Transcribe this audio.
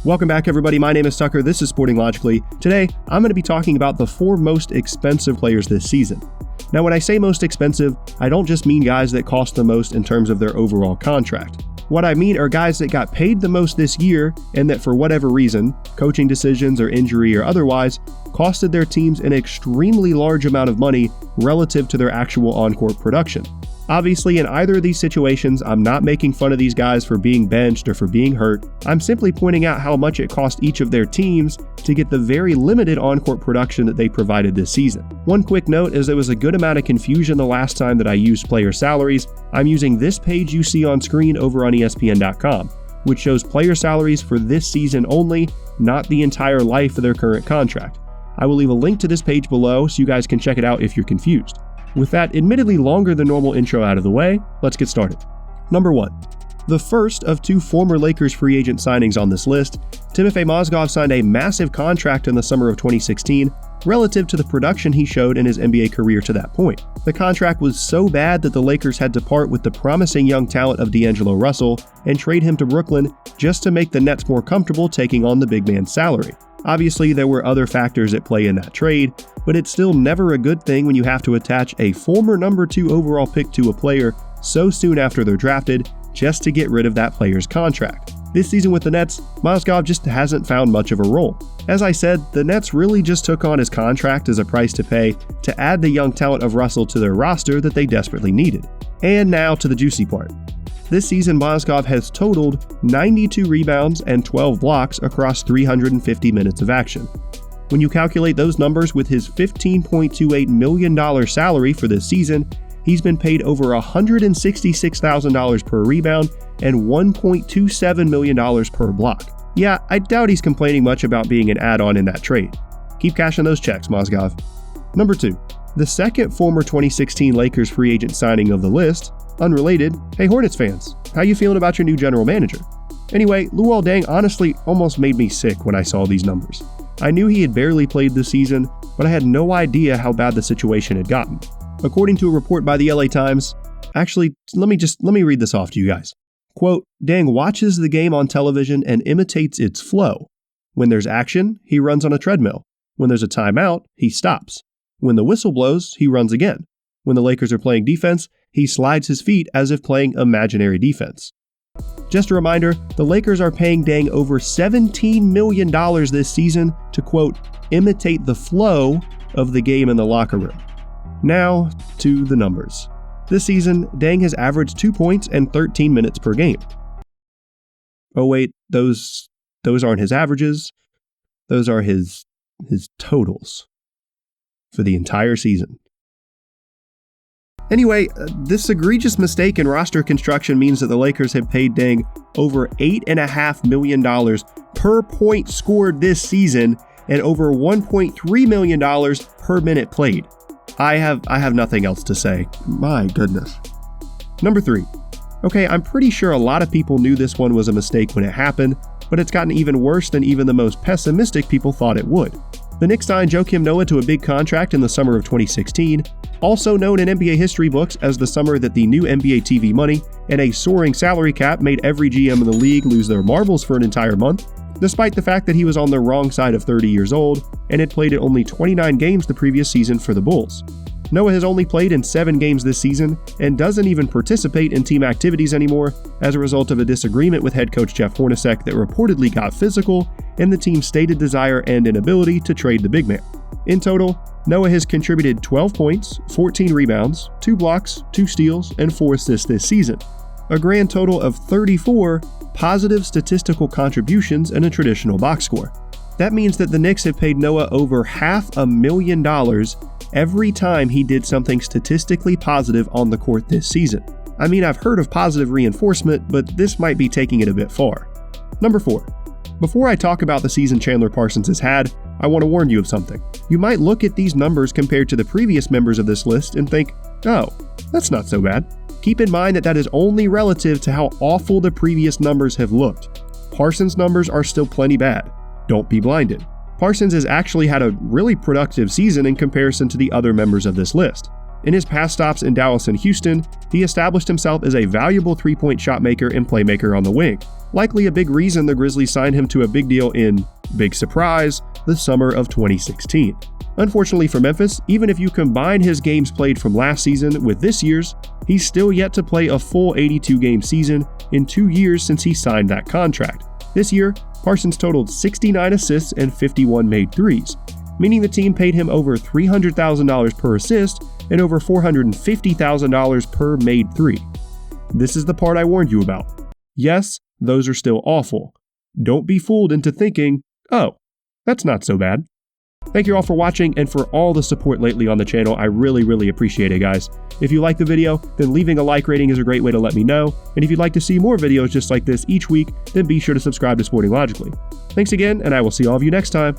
Welcome back, everybody. My name is Tucker. This is Sporting Logically. Today, I'm going to be talking about the 4 most expensive players this season. Now, when I say most expensive, I don't just mean guys that cost the most in terms of their overall contract. What I mean are guys that got paid the most this year and that for whatever reason, coaching decisions or injury or otherwise, costed their teams an extremely large amount of money relative to their actual on-court production. Obviously, in either of these situations, I'm not making fun of these guys for being benched or for being hurt. I'm simply pointing out how much it cost each of their teams to get the very limited on-court production that they provided this season. One quick note is there was a good amount of confusion the last time that I used player salaries. I'm using this page you see on screen over on ESPN.com, which shows player salaries for this season only, not the entire life of their current contract. I will leave a link to this page below so you guys can check it out if you're confused. With that admittedly longer than normal intro out of the way, let's get started. Number 1. The first of 2 former Lakers free agent signings on this list, Timofey Mozgov signed a massive contract in the summer of 2016 relative to the production he showed in his NBA career to that point. The contract was so bad that the Lakers had to part with the promising young talent of D'Angelo Russell and trade him to Brooklyn just to make the Nets more comfortable taking on the big man's salary. Obviously, there were other factors at play in that trade, but it's still never a good thing when you have to attach a former number 2 overall pick to a player so soon after they're drafted just to get rid of that player's contract. This season with the Nets, Mozgov just hasn't found much of a role. As I said, the Nets really just took on his contract as a price to pay to add the young talent of Russell to their roster that they desperately needed. And now to the juicy part. This season, Mozgov has totaled 92 rebounds and 12 blocks across 350 minutes of action. When you calculate those numbers with his $15.28 million salary for this season, he's been paid over $166,000 per rebound and $1.27 million per block. Yeah, I doubt he's complaining much about being an add-on in that trade. Keep cashing those checks, Mozgov. Number 2. The second former 2016 Lakers free agent signing of the list, unrelated, hey Hornets fans, how you feeling about your new general manager? Anyway, Luol Deng honestly almost made me sick when I saw these numbers. I knew he had barely played this season, but I had no idea how bad the situation had gotten. According to a report by the LA Times, actually, let me read this off to you guys. Quote, Deng watches the game on television and imitates its flow. When there's action, he runs on a treadmill. When there's a timeout, he stops. When the whistle blows, he runs again. When the Lakers are playing defense, he slides his feet as if playing imaginary defense. Just a reminder, the Lakers are paying Deng over $17 million this season to, quote, imitate the flow of the game in the locker room. Now, to the numbers. This season, Deng has averaged 2 points and 13 minutes per game. Oh wait, those aren't his averages. Those are his totals for the entire season. Anyway, this egregious mistake in roster construction means that the Lakers have paid Deng over $8.5 million per point scored this season and over $1.3 million per minute played. I have nothing else to say. My goodness. Number 3. Okay, I'm pretty sure a lot of people knew this one was a mistake when it happened, but it's gotten even worse than even the most pessimistic people thought it would. The Knicks signed Joakim Noah to a big contract in the summer of 2016, also known in NBA history books as the summer that the new NBA TV money and a soaring salary cap made every GM in the league lose their marbles for an entire month, despite the fact that he was on the wrong side of 30 years old and had played in only 29 games the previous season for the Bulls. Noah has only played in 7 games this season and doesn't even participate in team activities anymore as a result of a disagreement with head coach Jeff Hornacek that reportedly got physical and the team's stated desire and inability to trade the big man. In total, Noah has contributed 12 points, 14 rebounds, 2 blocks, 2 steals, and 4 assists this season, a grand total of 34 positive statistical contributions in a traditional box score. That means that the Knicks have paid Noah over $500,000 every time he did something statistically positive on the court this season. I mean, I've heard of positive reinforcement, but this might be taking it a bit far. Number 4. Before I talk about the season Chandler Parsons has had, I want to warn you of something. You might look at these numbers compared to the previous members of this list and think, oh, that's not so bad. Keep in mind that that is only relative to how awful the previous numbers have looked. Parsons' numbers are still plenty bad. Don't be blinded. Parsons has actually had a really productive season in comparison to the other members of this list. In his past stops in Dallas and Houston, he established himself as a valuable three-point shot maker and playmaker on the wing. Likely a big reason the Grizzlies signed him to a big deal in, big surprise, the summer of 2016. Unfortunately for Memphis, even if you combine his games played from last season with this year's, he's still yet to play a full 82-game season in 2 years since he signed that contract. This year, Parsons totaled 69 assists and 51 made threes, meaning the team paid him over $300,000 per assist and over $450,000 per made three. This is the part I warned you about. Yes, those are still awful. Don't be fooled into thinking, oh, that's not so bad. Thank you all for watching and for all the support lately on the channel. I really appreciate it, guys. If you like the video, then leaving a like rating is a great way to let me know. And if you'd like to see more videos just like this each week, then be sure to subscribe to Sporting Logically. Thanks again, and I will see all of you next time.